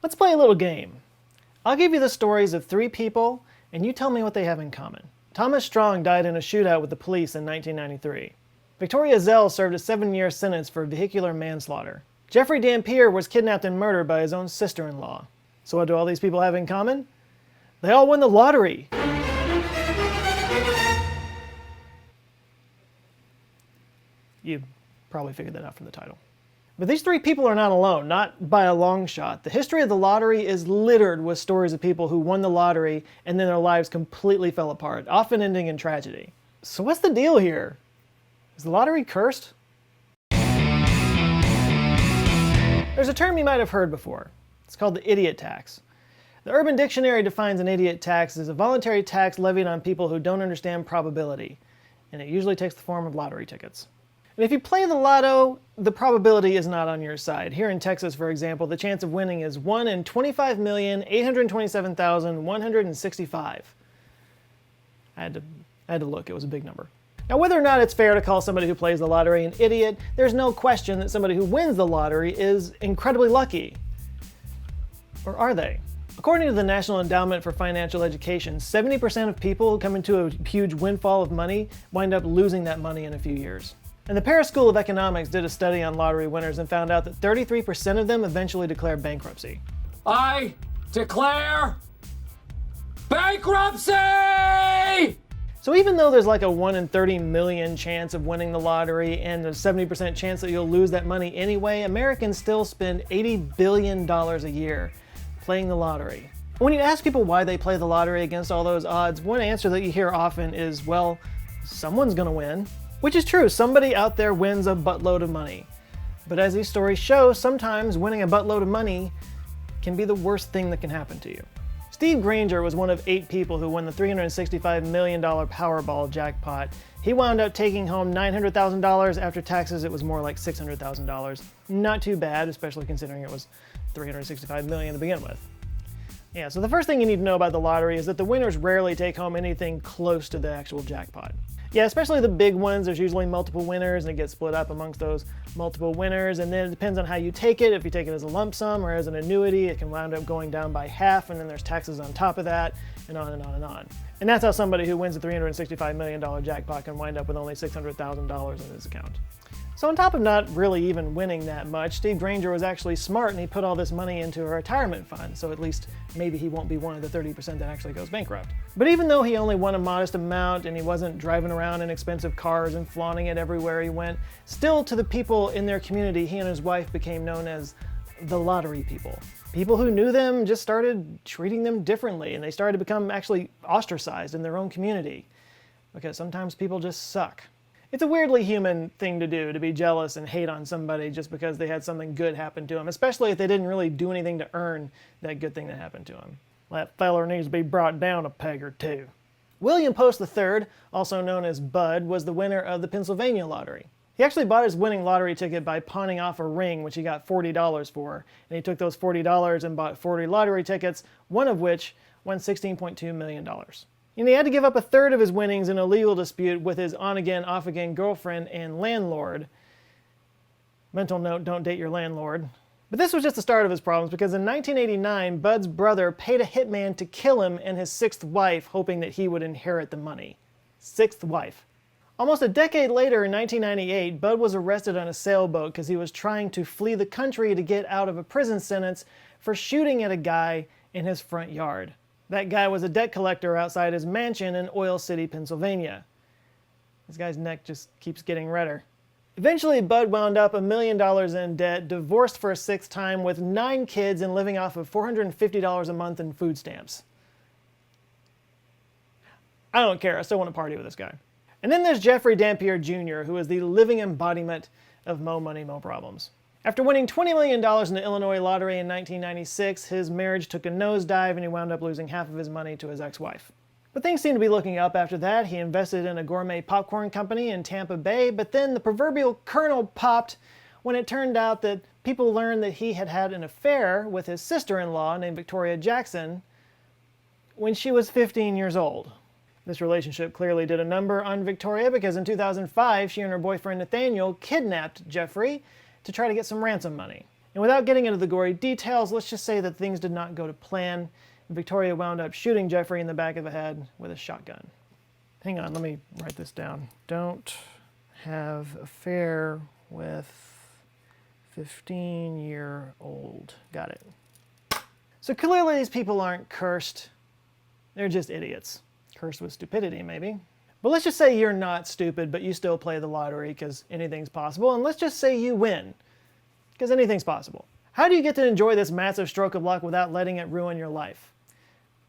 Let's play a little game. I'll give you the stories of 3 people, and you tell me what they have in common. Thomas Strong died in a shootout with the police in 1993. Victoria Zell served a 7-year sentence for vehicular manslaughter. Jeffrey Dampier was kidnapped and murdered by his own sister-in-law. So what do all these people have in common? They all won the lottery. You probably figured that out from the title. But these 3 people are not alone, not by a long shot. The history of the lottery is littered with stories of people who won the lottery and then their lives completely fell apart, often ending in tragedy. So what's the deal here? Is the lottery cursed? There's a term you might have heard before. It's called the idiot tax. The Urban Dictionary defines an idiot tax as a voluntary tax levied on people who don't understand probability, and it usually takes the form of lottery tickets. And if you play the lotto, the probability is not on your side. Here in Texas, for example, the chance of winning is 1 in 25,827,165. I had to look, it was a big number. Now, whether or not it's fair to call somebody who plays the lottery an idiot, there's no question that somebody who wins the lottery is incredibly lucky. Or are they? According to the National Endowment for Financial Education, 70% of people who come into a huge windfall of money wind up losing that money in a few years. And the Paris School of Economics did a study on lottery winners and found out that 33% of them eventually declare bankruptcy. I declare bankruptcy! So even though there's like a 1 in 30 million chance of winning the lottery and a 70% chance that you'll lose that money anyway, Americans still spend $80 billion a year playing the lottery. When you ask people why they play the lottery against all those odds, one answer that you hear often is, well, someone's gonna win. Which is true, somebody out there wins a buttload of money. But as these stories show, sometimes winning a buttload of money can be the worst thing that can happen to you. Steve Granger was one of 8 people who won the $365 million Powerball jackpot. He wound up taking home $900,000. After taxes, it was more like $600,000. Not too bad, especially considering it was $365 million to begin with. Yeah, so the first thing you need to know about the lottery is that the winners rarely take home anything close to the actual jackpot. Yeah, especially the big ones, there's usually multiple winners and it gets split up amongst those multiple winners, and then it depends on how you take it. If you take it as a lump sum or as an annuity, it can wind up going down by half, and then there's taxes on top of that, and on and on and on. And that's how somebody who wins a $365 million jackpot can wind up with only $600,000 in his account. So on top of not really even winning that much, Steve Granger was actually smart and he put all this money into a retirement fund, so at least maybe he won't be one of the 30% that actually goes bankrupt. But even though he only won a modest amount and he wasn't driving around in expensive cars and flaunting it everywhere he went, still to the people in their community, he and his wife became known as the lottery people. People who knew them just started treating them differently, and they started to become actually ostracized in their own community. Because sometimes people just suck. It's a weirdly human thing to do, to be jealous and hate on somebody just because they had something good happen to them, especially if they didn't really do anything to earn that good thing that happened to them. That feller needs to be brought down a peg or two. William Post III, also known as Bud, was the winner of the Pennsylvania lottery. He actually bought his winning lottery ticket by pawning off a ring, which he got $40 for, and he took those $40 and bought 40 lottery tickets, one of which won $16.2 million. And he had to give up a third of his winnings in a legal dispute with his on-again, off-again girlfriend and landlord. Mental note, don't date your landlord. But this was just the start of his problems, because in 1989, Bud's brother paid a hitman to kill him and his 6th wife, hoping that he would inherit the money. 6th wife. Almost a decade later, in 1998, Bud was arrested on a sailboat because he was trying to flee the country to get out of a prison sentence for shooting at a guy in his front yard. That guy was a debt collector outside his mansion in Oil City, Pennsylvania. This guy's neck just keeps getting redder. Eventually, Bud wound up $1 million in debt, divorced for a 6th time, with 9 kids and living off of $450 a month in food stamps. I don't care, I still want to party with this guy. And then there's Jeffrey Dampier Jr., who is the living embodiment of mo money, mo problems. After winning $20 million in the Illinois lottery in 1996, his marriage took a nosedive and he wound up losing half of his money to his ex-wife. But things seemed to be looking up after that. He invested in a gourmet popcorn company in Tampa Bay, but then the proverbial kernel popped when it turned out that people learned that he had had an affair with his sister-in-law named Victoria Jackson when she was 15 years old. This relationship clearly did a number on Victoria, because in 2005, she and her boyfriend Nathaniel kidnapped Jeffrey to try to get some ransom money. And without getting into the gory details, let's just say that things did not go to plan, and Victoria wound up shooting Jeffrey in the back of the head with a shotgun. Hang on, let me write this down. Don't have affair with 15-year-old. Got it. So clearly these people aren't cursed. They're just idiots. Cursed with stupidity, maybe. But let's just say you're not stupid, but you still play the lottery because anything's possible. And let's just say you win, because anything's possible. How do you get to enjoy this massive stroke of luck without letting it ruin your life?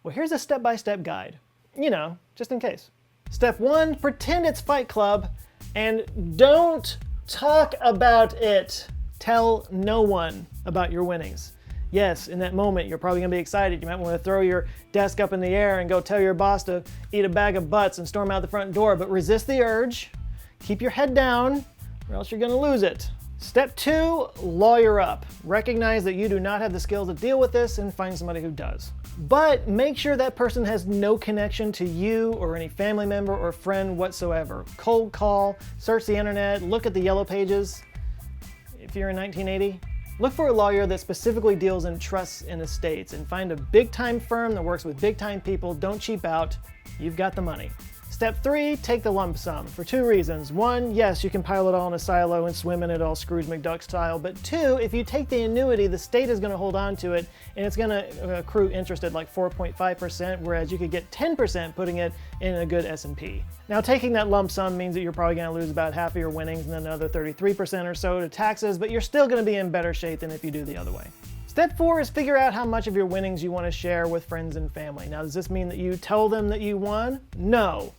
Well, here's a step-by-step guide. You know, just in case. Step 1, pretend it's Fight Club and don't talk about it. Tell no one about your winnings. Yes, in that moment, you're probably gonna be excited. You might wanna throw your desk up in the air and go tell your boss to eat a bag of butts and storm out the front door, but resist the urge. Keep your head down, or else you're gonna lose it. Step 2, lawyer up. Recognize that you do not have the skills to deal with this and find somebody who does. But make sure that person has no connection to you or any family member or friend whatsoever. Cold call, search the internet, look at the yellow pages. If you're in 1980, look for a lawyer that specifically deals in trusts and estates, and find a big-time firm that works with big-time people. Don't cheap out. You've got the money. Step 3, take the lump sum for 2 reasons. 1, yes, you can pile it all in a silo and swim in it all Scrooge McDuck style. But 2, if you take the annuity, the state is going to hold on to it, and it's going to accrue interest at like 4.5%, whereas you could get 10% putting it in a good S&P. Now, taking that lump sum means that you're probably going to lose about half of your winnings and then another 33% or so to taxes, but you're still going to be in better shape than if you do the other way. Step 4 is figure out how much of your winnings you want to share with friends and family. Now, does this mean that you tell them that you won? No.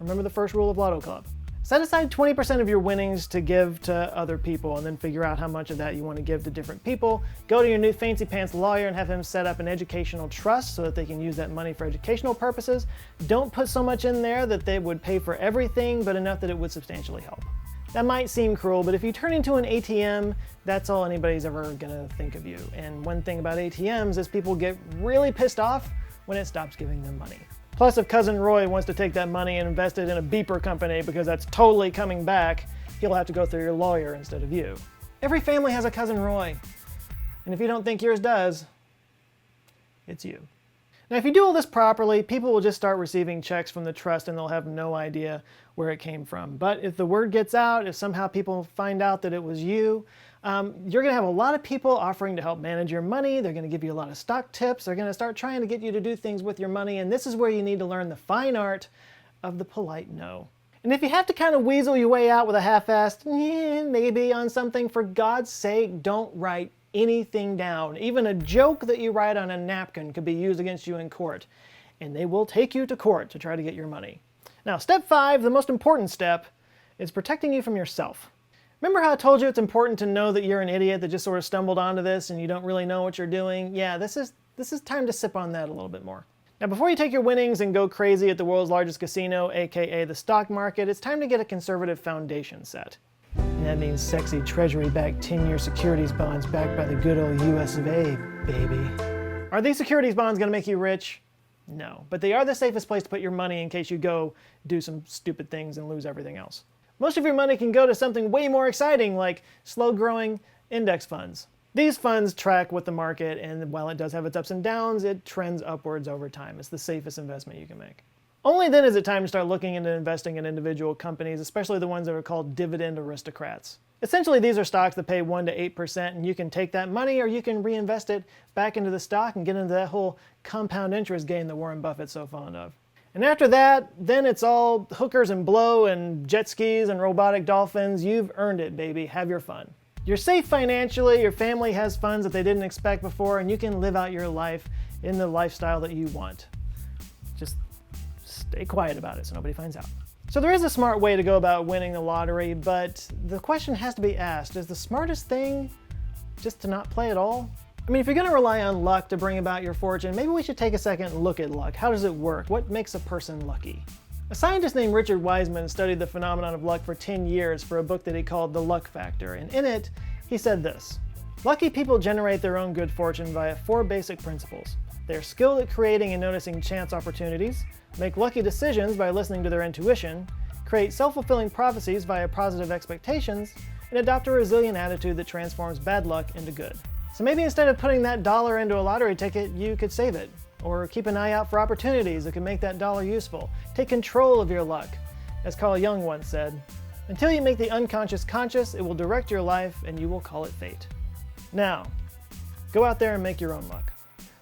Remember the first rule of Lotto Club. Set aside 20% of your winnings to give to other people, and then figure out how much of that you want to give to different people. Go to your new fancy pants lawyer and have him set up an educational trust so that they can use that money for educational purposes. Don't put so much in there that they would pay for everything, but enough that it would substantially help. That might seem cruel, but if you turn into an ATM, that's all anybody's ever gonna think of you. And one thing about ATMs is people get really pissed off when it stops giving them money. Plus, if Cousin Roy wants to take that money and invest it in a beeper company because that's totally coming back, he'll have to go through your lawyer instead of you. Every family has a Cousin Roy. And if you don't think yours does, it's you. Now, if you do all this properly, people will just start receiving checks from the trust and they'll have no idea where it came from. But if the word gets out, if somehow people find out that it was you, you're going to have a lot of people offering to help manage your money. They're going to give you a lot of stock tips. They're going to start trying to get you to do things with your money. And this is where you need to learn the fine art of the polite no. And if you have to kind of weasel your way out with a half-assed maybe on something, for God's sake, don't write anything down. Even a joke that you write on a napkin could be used against you in court. And they will take you to court to try to get your money. Now, step 5, the most important step, is protecting you from yourself. Remember how I told you it's important to know that you're an idiot that just sort of stumbled onto this and you don't really know what you're doing? Yeah, this is time to sip on that a little bit more. Now, before you take your winnings and go crazy at the world's largest casino, aka the stock market, it's time to get a conservative foundation set. And that means sexy treasury-backed 10-year securities bonds backed by the good old US of A, baby. Are these securities bonds going to make you rich? No, but they are the safest place to put your money in case you go do some stupid things and lose everything else. Most of your money can go to something way more exciting, like slow-growing index funds. These funds track with the market, and while it does have its ups and downs, it trends upwards over time. It's the safest investment you can make. Only then is it time to start looking into investing in individual companies, especially the ones that are called dividend aristocrats. Essentially, these are stocks that pay 1 to 8%, and you can take that money or you can reinvest it back into the stock and get into that whole compound interest game that Warren Buffett's so fond of. And after that, then it's all hookers and blow and jet skis and robotic dolphins. You've earned it, baby. Have your fun. You're safe financially, your family has funds that they didn't expect before, and you can live out your life in the lifestyle that you want. Just stay quiet about it so nobody finds out. So there is a smart way to go about winning the lottery, but the question has to be asked, is the smartest thing just to not play at all? I mean, if you're going to rely on luck to bring about your fortune, maybe we should take a second and look at luck. How does it work? What makes a person lucky? A scientist named Richard Wiseman studied the phenomenon of luck for 10 years for a book that he called The Luck Factor, and in it, he said this: lucky people generate their own good fortune via 4 basic principles. They're skilled at creating and noticing chance opportunities, make lucky decisions by listening to their intuition, create self-fulfilling prophecies via positive expectations, and adopt a resilient attitude that transforms bad luck into good. So maybe instead of putting that dollar into a lottery ticket, you could save it. Or keep an eye out for opportunities that can make that dollar useful. Take control of your luck. As Carl Jung once said, until you make the unconscious conscious, it will direct your life and you will call it fate. Now, go out there and make your own luck.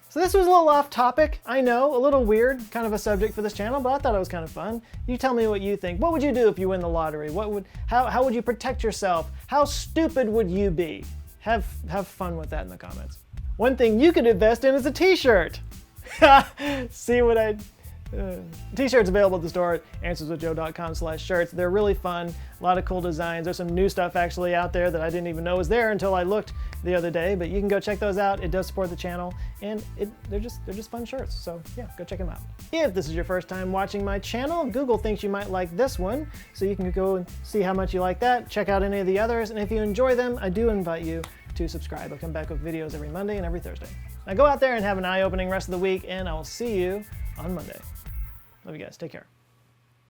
So this was a little off topic, I know, a little weird, kind of a subject for this channel, but I thought it was kind of fun. You tell me what you think. What would you do if you win the lottery? How would you protect yourself? How stupid would you be? Have fun with that in the comments. One thing you could invest in is a t-shirt. See what I... T-shirts available at the store at answerswithjoe.com/shirts. They're really fun, a lot of cool designs. There's some new stuff actually out there that I didn't even know was there until I looked the other day, but you can go check those out. It does support the channel, and they're just fun shirts. So yeah, go check them out. If this is your first time watching my channel, Google thinks you might like this one, so you can go and see how much you like that, check out any of the others, and if you enjoy them, I do invite you to subscribe. I come back with videos every Monday and every Thursday. Now go out there and have an eye-opening rest of the week, and I will see you on Monday. Love you guys. Take care.